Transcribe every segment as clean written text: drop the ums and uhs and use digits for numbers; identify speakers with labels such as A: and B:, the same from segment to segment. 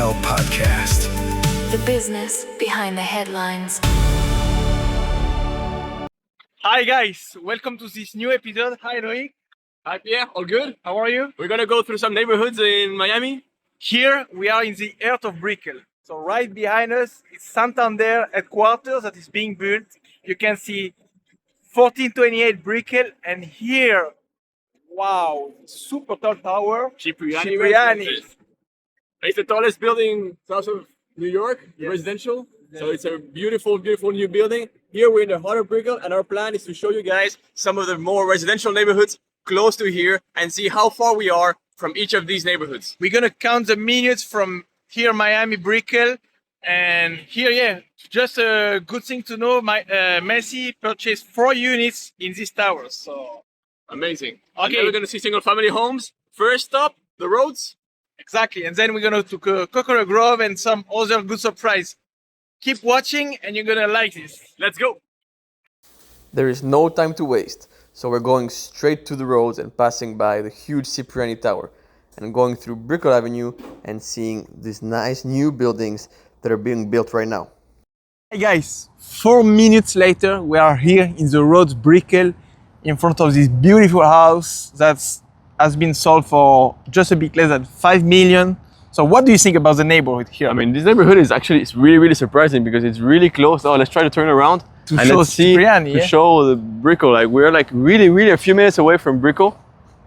A: Lifestyle Podcast.
B: The business behind the headlines.
C: Hi guys, welcome to this new episode. Hi Loic.
D: Hi Pierre, all good?
C: How are you?
D: We're gonna go through some neighborhoods in Miami.
C: Here we are in the heart of Brickell. So right behind us is Santander headquarters that is being built. You can see 1428 Brickell, and here, wow, super tall tower.
D: Cipriani. It's the tallest building south of New York, residential. So it's a beautiful, beautiful new building. Here we're in the heart of Brickell, and our plan is to show you guys some of the more residential neighborhoods close to here and see how far we are from each of these neighborhoods.
C: We're gonna count the minutes from here, Miami, Brickell, and here, just a good thing to know. Messi purchased 4 units in this tower. So
D: Amazing.
C: Okay.
D: And then we're gonna see single family homes. First stop, the roads.
C: exactly, and then we're gonna to Coconut Grove and some other good surprise. Keep watching, and you're gonna like this.
D: Let's go.
E: There is no time to waste, so we're going straight to the roads and passing by the huge Cipriani Tower and going through Brickell Avenue and seeing these nice new buildings that are being built right now.
C: Hey guys, 4 minutes later, we are here in the roads Brickell in front of this beautiful house that has been sold for just a bit less than 5 million. So what do you think about the neighborhood here?
D: I mean, this neighborhood is actually really, really surprising because it's really close. Oh, let's try to turn around
C: To
D: and
C: show
D: let's see
C: Cipriani,
D: to
C: yeah?
D: show the Brickell. Like we're like really a few minutes away from Brickell.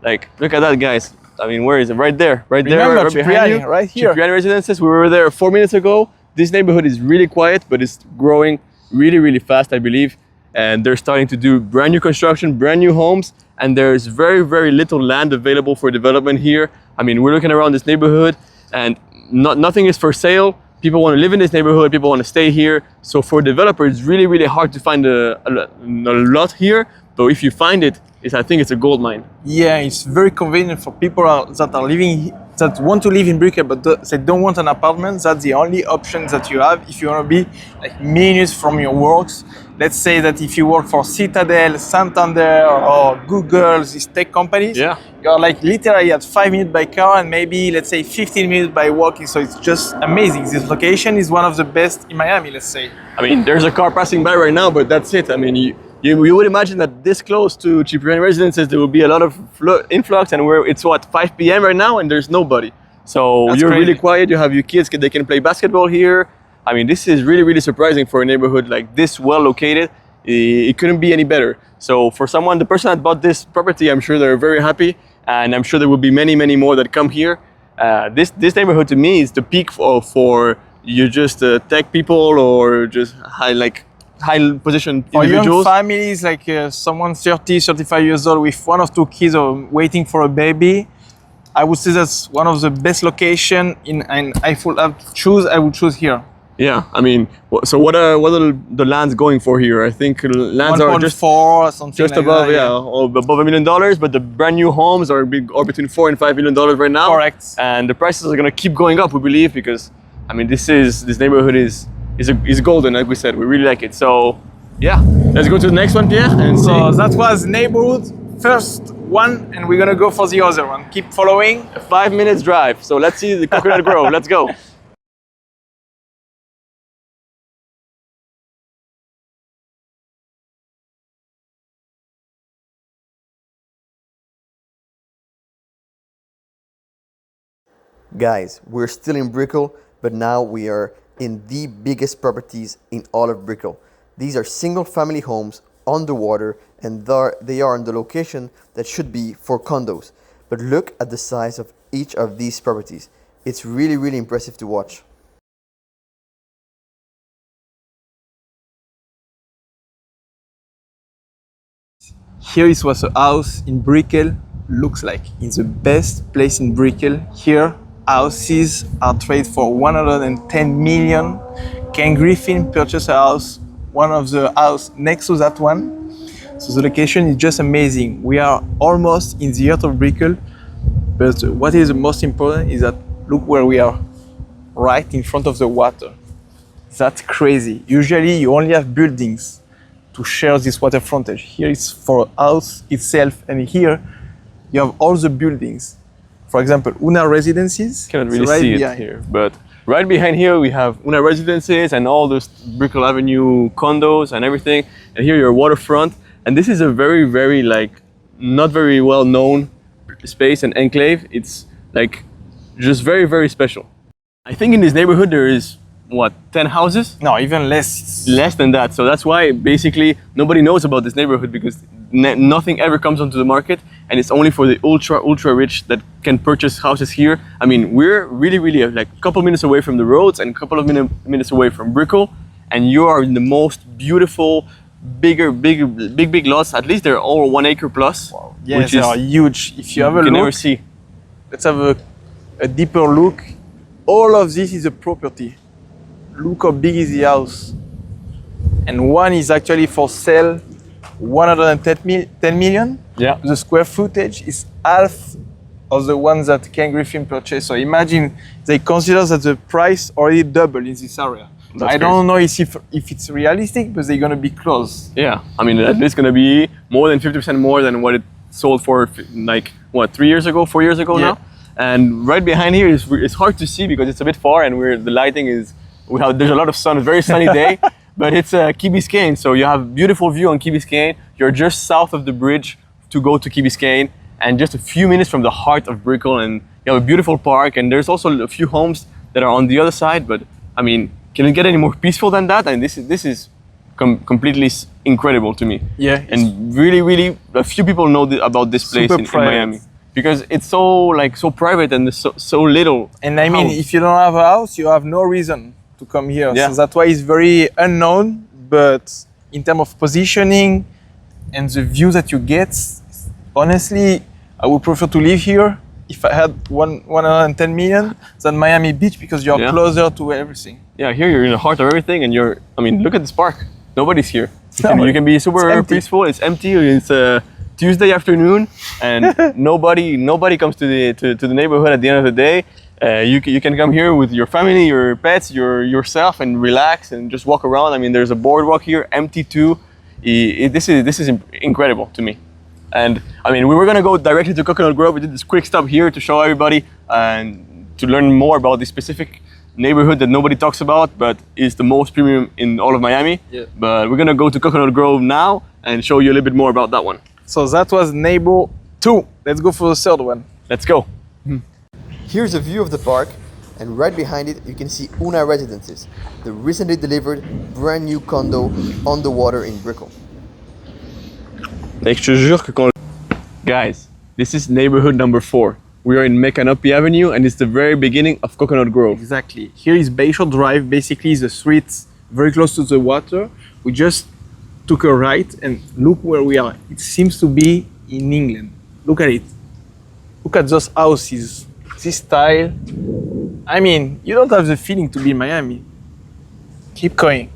D: Like look at that, guys. I mean, where is it? Right there, right there,
C: Remember,
D: right behind
C: Cipriani,
D: you.
C: right here.
D: Cipriani Residences. We were there 4 minutes ago. This neighborhood is really quiet, but it's growing really fast, I believe. And they're starting to do brand new construction, brand new homes, and there's very little land available for development here. I mean, we're looking around this neighborhood, and nothing is for sale. People want to live in this neighborhood. People want to stay here. So for developers, it's really hard to find a lot here. But if you find it, I think it's a gold mine.
C: Yeah, it's very convenient for people that are living, that want to live in Brickell but they don't want an apartment. That's the only option that you have if you want to be like minutes from your works. Let's say that if you work for Citadel, Santander, or Google, these tech companies, you're like literally at 5 minutes by car and maybe let's say 15 minutes by walking. So it's just amazing. This location is one of the best in Miami, let's say.
D: I mean, there's a car passing by right now, but that's it. I mean, you would imagine that this close to Cipriani Residences, there will be a lot of influx, and it's 5 p.m. right now, and there's nobody. So
C: That's
D: you're
C: crazy.
D: really quiet. You have your kids; they can play basketball here. I mean, this is really surprising for a neighborhood like this, well located. It couldn't be any better. So for the person that bought this property, I'm sure they're very happy, and I'm sure there will be many more that come here. This neighborhood to me is the peak for you just tech people or just high position
C: For young
D: individuals.
C: families, like someone 30, 35 years old with 1 or 2 kids or waiting for a baby, I would say that's one of the best location and I would choose here.
D: Yeah, I mean, so what are the lands going for here? I think lands are just
C: 1.4 or something
D: just
C: like
D: above,
C: that,
D: or above $1 million. But the brand new homes are between $4 and $5 million right now.
C: Correct.
D: And the prices are gonna keep going up, we believe, because I mean, this neighborhood is golden, like we said. We really like it. So yeah, let's go to the next one, Pierre, and
C: So
D: see.
C: that was neighborhood first one, and we're gonna go for the other one. Keep following.
D: A 5 minutes drive. So let's see the Coconut Grove. Let's go.
E: Guys, we're still in Brickell, but now we are in the biggest properties in all of Brickell. These are single family homes on the water, and they are in the location that should be for condos. But look at the size of each of these properties. It's really impressive to watch.
C: Here is what a house in Brickell looks like. It's the best place in Brickell. Here, houses are traded for 110 million. Ken Griffin purchased a house, one of the house next to that one. So the location is just amazing. We are almost in the heart of Brickell, but what is the most important is that look where we are, right in front of the water. That's crazy. Usually you only have buildings to share this water frontage. Here it's for house itself, and here you have all the buildings. For example, Una Residences.
D: Cannot really
C: right
D: see it
C: behind.
D: here, but right behind here we have Una Residences and all those Brickell Avenue condos and everything. And here you're waterfront. And this is a very, very like not very well known space and enclave. It's like just very, very special. I think in this neighborhood there is what, 10 houses?
C: No, even less.
D: Less than that. So that's why basically nobody knows about this neighborhood, because nothing ever comes onto the market, and it's only for the ultra rich that can purchase houses here. I mean, we're really like a couple minutes away from the roads and a couple of minutes away from Brickell, and you are in the most beautiful, big lots. At least they're all 1 acre plus.
C: Wow. Yeah,
D: which
C: they
D: is,
C: are huge. If you have a
D: you can
C: look,
D: never see.
C: let's have a deeper look. All of this is a property. Look how big is the house. And one is actually for sale, 10 million.
D: Yeah.
C: The square footage is half of the ones that Ken Griffin purchased. So imagine they consider that the price already doubled in this area.
D: That's
C: I don't know if it's realistic, but they're gonna be close.
D: Yeah, I mean, at least gonna be more than 50% more than what it sold for, like, what, 3 years ago, 4 years ago
C: Yeah.
D: now? And right behind here is, it's hard to see because it's a bit far and the lighting is, there's a lot of sun, a very sunny day, but it's Key Biscayne, so you have beautiful view on Key Biscayne. You're just south of the bridge to go to Key Biscayne, and just a few minutes from the heart of Brickell, and you have a beautiful park, and there's also a few homes that are on the other side, but I mean, can it get any more peaceful than that? And this is completely incredible to me.
C: Yeah.
D: And really, a few people know about this place
C: Super
D: in
C: private.
D: Miami, because it's so private and so little.
C: And I mean,
D: house.
C: if you don't have a house, you have no reason to come here.
D: Yeah.
C: So that's why it's very unknown. But in terms of positioning and the view that you get, honestly, I would prefer to live here if I had 110 million than Miami Beach, because you're
D: Yeah.
C: closer to everything.
D: Yeah, here you're in the heart of everything, and I mean, look at this park. Nobody's here.
C: No,
D: You can be super
C: empty.
D: peaceful. It's empty. It's Tuesday afternoon, and nobody comes to the neighborhood at the end of the day. You can come here with your family, your pets, yourself, and relax and just walk around. I mean, there's a boardwalk here, empty too. This is incredible to me. And I mean, we were gonna go directly to Coconut Grove. We did this quick stop here to show everybody and to learn more about this specific neighborhood that nobody talks about, but is the most premium in all of Miami.
C: Yeah.
D: But we're gonna go to Coconut Grove now and show you a little bit more about that one.
C: So that was neighbor 2. Let's go for the third one.
D: Let's go.
E: Here's a view of the park, and right behind it you can see Una Residences, the recently delivered brand new condo on the water in Brickell.
D: Je te jure que Guys, this is neighborhood number 4. We are in Mekanopi Avenue, and it's the very beginning of Coconut Grove.
C: Exactly. Here is Bayshore Drive, basically the street very close to the water. We just took a right and look where we are. It seems to be in England. Look at it. Look at those houses. This style. I mean, you don't have the feeling to be in Miami. Keep going.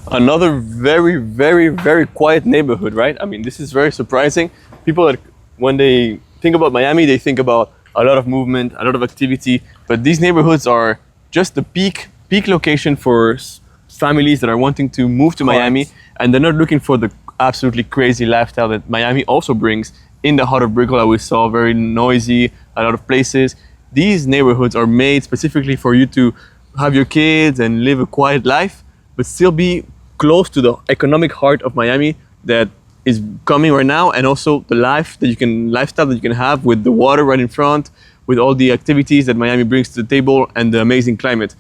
D: Another very quiet neighborhood, right? I mean, this is very surprising. People that, when they think about Miami, they think about a lot of movement, a lot of activity, but these neighborhoods are just the peak location for families that are wanting to move to Miami, and they're not looking for the absolutely crazy lifestyle that Miami also brings in the heart of Brickell that we saw, very noisy, a lot of places. These neighborhoods are made specifically for you to have your kids and live a quiet life, but still be close to the economic heart of Miami that is coming right now, and also the lifestyle that you can have with the water right in front, with all the activities that Miami brings to the table, and the amazing climate.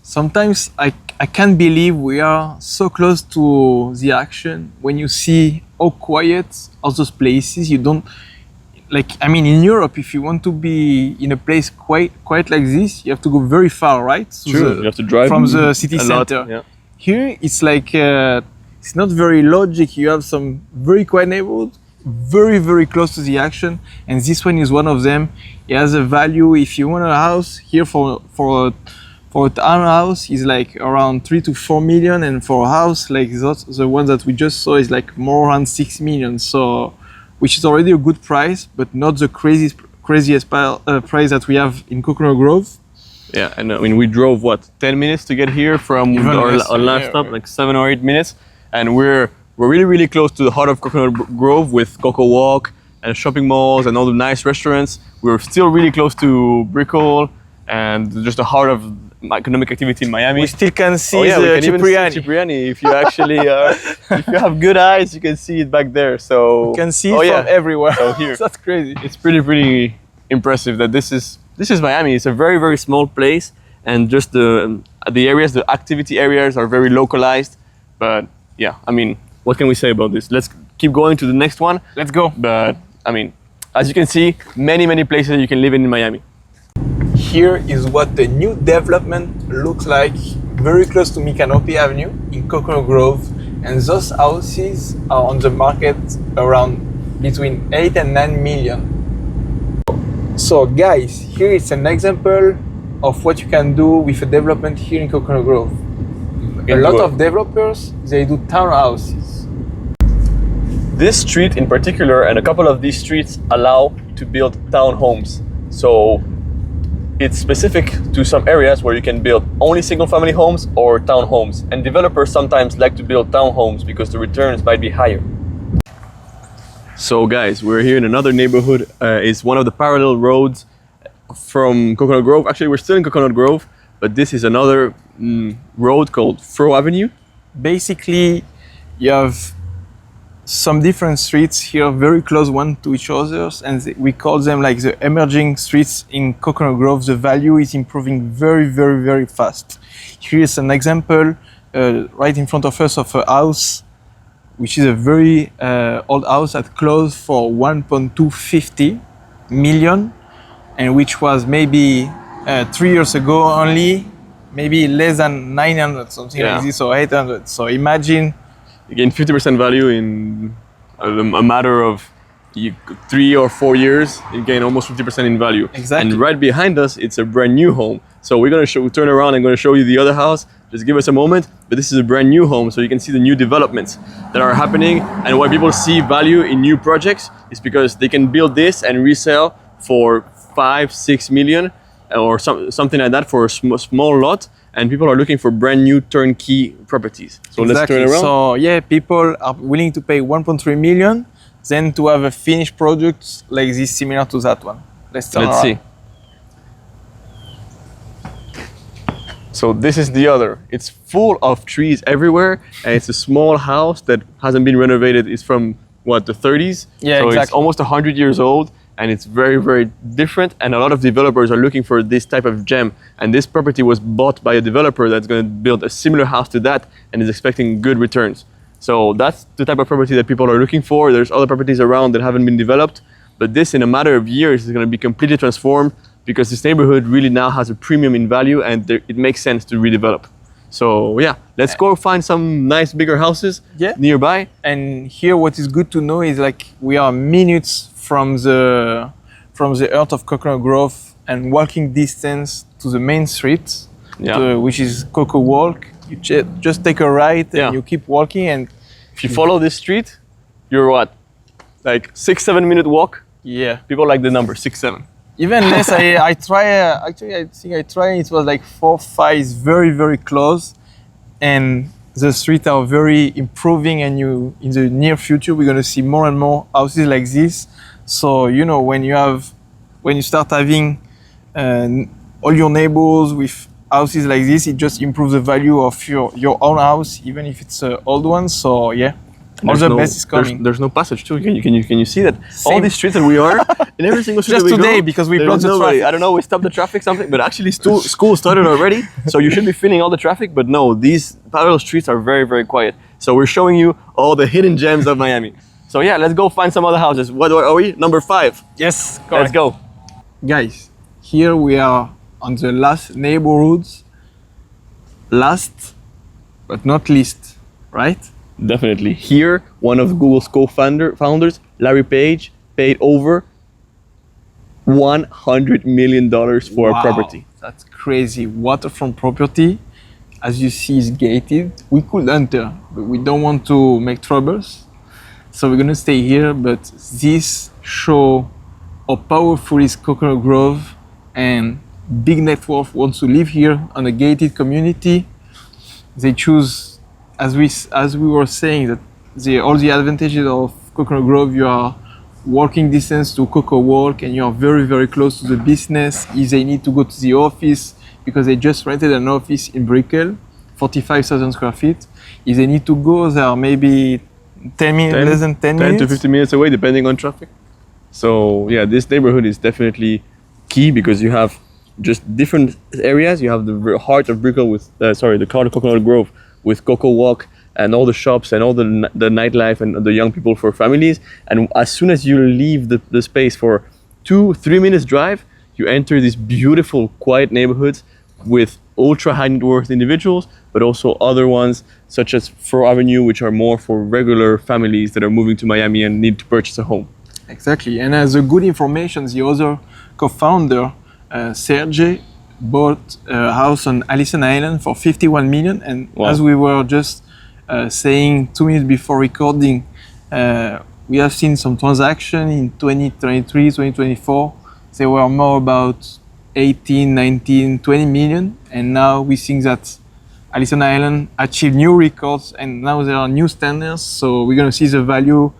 C: Sometimes I can't believe we are so close to the action. When you see how quiet all those places, you don't, like, I mean, in Europe, if you want to be in a place quiet like this, you have to go very far, right? So
D: You have to drive
C: from the city
D: a lot,
C: center.
D: yeah.
C: Here, it's like, it's not very logic. You have some very quiet neighborhoods, very close to the action, and this one is one of them. It has a value. If you want a house here for a townhouse is like around 3 to 4 million, and for a house like the one that we just saw is like more around 6 million. So, which is already a good price, but not the craziest price that we have in Coconut Grove.
D: Yeah, and I mean, we drove what, 10 minutes to get here from
C: Even less,
D: our last
C: yeah,
D: stop,
C: right.
D: like 7 or 8 minutes, and we're really really close to the heart of Coconut Grove with Coco Walk and shopping malls and all the nice restaurants. We're still really close to Brickell and just the heart of economic activity in Miami.
C: We still can see
D: we
C: the
D: can even see
C: Cipriani.
D: Cipriani if you actually if you have good eyes, you can see it back there. So
C: You can see
D: oh,
C: it
D: yeah.
C: from everywhere.
D: So here.
C: That's crazy.
D: It's pretty impressive that this is Miami. It's a very small place, and just the areas, the activity areas are very localized. But yeah, I mean, what can we say about this? Let's keep going to the next one.
C: Let's go.
D: But I mean, as you can see, many places you can live in Miami.
C: Here is what the new development looks like, very close to Micanopy Avenue in Coconut Grove, and those houses are on the market around between 8 and 9 million. So guys, here is an example of what you can do with a development here in Coconut Grove. A lot of developers, they do townhouses.
D: This street in particular, and a couple of these streets, allow to build townhomes. So it's specific to some areas where you can build only single-family homes or townhomes. And developers sometimes like to build townhomes because the returns might be higher. So guys, we're here in another neighborhood. It's one of the parallel roads from Coconut Grove. Actually, we're still in Coconut Grove, but this is another road called Fro Avenue.
C: Basically, you have some different streets here, very close one to each other, and we call them like the emerging streets in Coconut Grove. The value is improving very fast. Here is an example right in front of us of a house, which is a very old house that closed for 1.250 million, and which was maybe 3 years ago only, maybe less than 900, something
D: Yeah.
C: like this, or 800. So imagine.
D: You gain 50% value in a matter of 3 or 4 years. You gain almost 50% in value.
C: Exactly.
D: And right behind us, it's a brand new home. So we're gonna turn around and gonna show you the other house. Just give us a moment. But this is a brand new home, so you can see the new developments that are happening. And why people see value in new projects is because they can build this and resell for 5-6 million or something like that for a small lot. And people are looking for brand new turnkey properties. So let's turn around.
C: So yeah, people are willing to pay 1.3 million, then to have a finished product like this, similar to that one. Let's turn
D: Let's
C: around.
D: see. So this is the other. It's full of trees everywhere, and it's a small house that hasn't been renovated. It's from what, the 30s?
C: Yeah,
D: so it's
C: exactly.
D: almost 100 years old, and it's very different. And a lot of developers are looking for this type of gem. And this property was bought by a developer that's going to build a similar house to that and is expecting good returns. So that's the type of property that people are looking for. There's other properties around that haven't been developed, but this, in a matter of years, is going to be completely transformed because this neighborhood really now has a premium in value, and it makes sense to redevelop. So yeah, let's go find some nice bigger houses nearby.
C: And here, what is good to know is like we are minutes from the heart of Coconut Grove and walking distance to the main street, which is Coco Walk. You just take a right and you keep walking, and
D: if you follow this street, you're what, like 6-7 minute walk?
C: Yeah.
D: People like the number 6-7.
C: Even less. I try. Actually, I think I tried. It was like 4-5. It's very close, and the streets are very improving. And in the near future, we're gonna see more and more houses like this. So you know, when you start having all your neighbors with houses like this, it just improves the value of your own house, even if it's an old one. So yeah. All the best is coming.
D: There's no passage too. Can you see that? All these streets that we are, in every single street
C: Just
D: that we
C: today,
D: go,
C: because we
D: there's
C: blocked the
D: nobody.
C: traffic.
D: I don't know, we stopped the traffic, something, but actually school started already, so you should be feeling all the traffic, but no, these parallel streets are very quiet. So we're showing you all the hidden gems of Miami. So yeah, let's go find some other houses. What are we? Number 5.
C: Yes, correct.
D: Let's go.
C: Guys, here we are on the last neighborhoods. Last but not least, right?
D: Definitely. Here, one of Google's co-founders, Larry Page, paid over $100 million for a property.
C: That's crazy. Waterfront property, as you see, is gated. We could enter, but we don't want to make troubles. So we're gonna stay here, but this show how powerful is Coconut Grove and big network wants to live here on a gated community. They choose, as we were saying, that all the advantages of Coconut Grove. You are walking distance to Coco Walk, and you are very, very close to the business. If they need to go to the office, because they just rented an office in Brickell, 45,000 square feet. If they need to go, they are maybe 10 minutes, less than 10 minutes.
D: 10 to 15 minutes away, depending on traffic. So yeah, this neighborhood is definitely key because you have just different areas. You have the heart of Brickell with, the heart of Coconut Grove with Coco Walk and all the shops and all the nightlife and the young people for families. And as soon as you leave the space for 2-3 minutes drive, you enter these beautiful, quiet neighborhoods with ultra high net worth individuals, but also other ones such as Fur Avenue, which are more for regular families that are moving to Miami and need to purchase a home.
C: Exactly. And as a good information, the other co-founder, Sergey, bought a house on Allison Island for 51 million. And
D: Wow.
C: as we were just saying 2 minutes before recording, we have seen some transaction in 2023, 2024. They were more about 18, 19, 20 million. And now we think that Allison Island achieved new records and now there are new standards. So we're going to see the value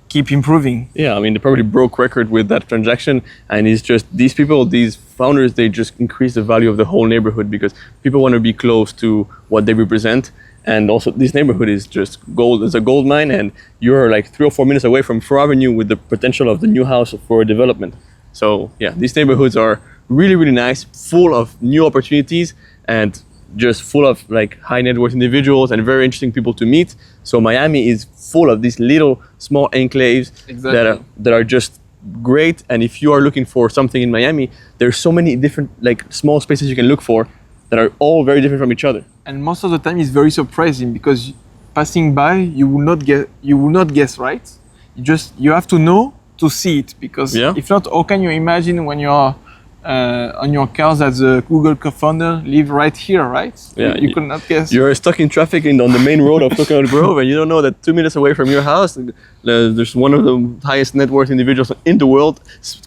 C: keep improving.
D: Yeah, I mean, they probably broke record with that transaction, and it's just these people, these founders, they just increase the value of the whole neighborhood because people want to be close to what they represent. And also, this neighborhood is just gold. It's a gold mine, and you're like 3 or 4 minutes away from Fur Avenue with the potential of the new house for development. So yeah, these neighborhoods are really, really nice, full of new opportunities, and just full of like high net worth individuals and very interesting people to meet. So Miami is full of these little small enclaves that are just great. And if you are looking for something in Miami, there's so many different like small spaces you can look for that are all very different from each other.
C: And most of the time it's very surprising because passing by you will not guess, right? You have to know to see it, because if not, how can you imagine when you're on your cars that the Google co-founder live right here, right?
D: Yeah,
C: you could not guess.
D: You're stuck in traffic on the main road of Coconut Grove, and you don't know that 2 minutes away from your house, there's one of the highest net worth individuals in the world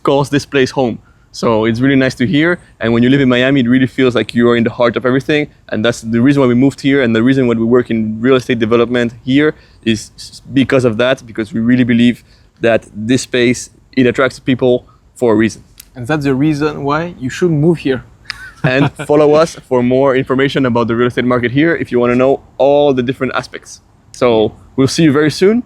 D: calls this place home. So it's really nice to hear. And when you live in Miami, it really feels like you are in the heart of everything. And that's the reason why we moved here. And the reason why we work in real estate development here is because of that, because we really believe that this space, it attracts people for a reason.
C: And that's the reason why you should move here.
D: And follow us for more information about the real estate market here if you want to know all the different aspects. So we'll see you very soon.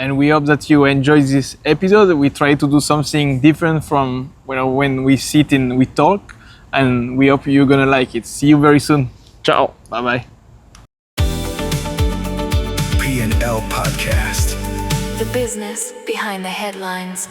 C: And we hope that you enjoyed this episode. We try to do something different from when we sit and we talk. And we hope you're going to like it. See you very soon.
D: Ciao.
C: Bye-bye.
A: P&L Podcast.
B: The business behind the headlines.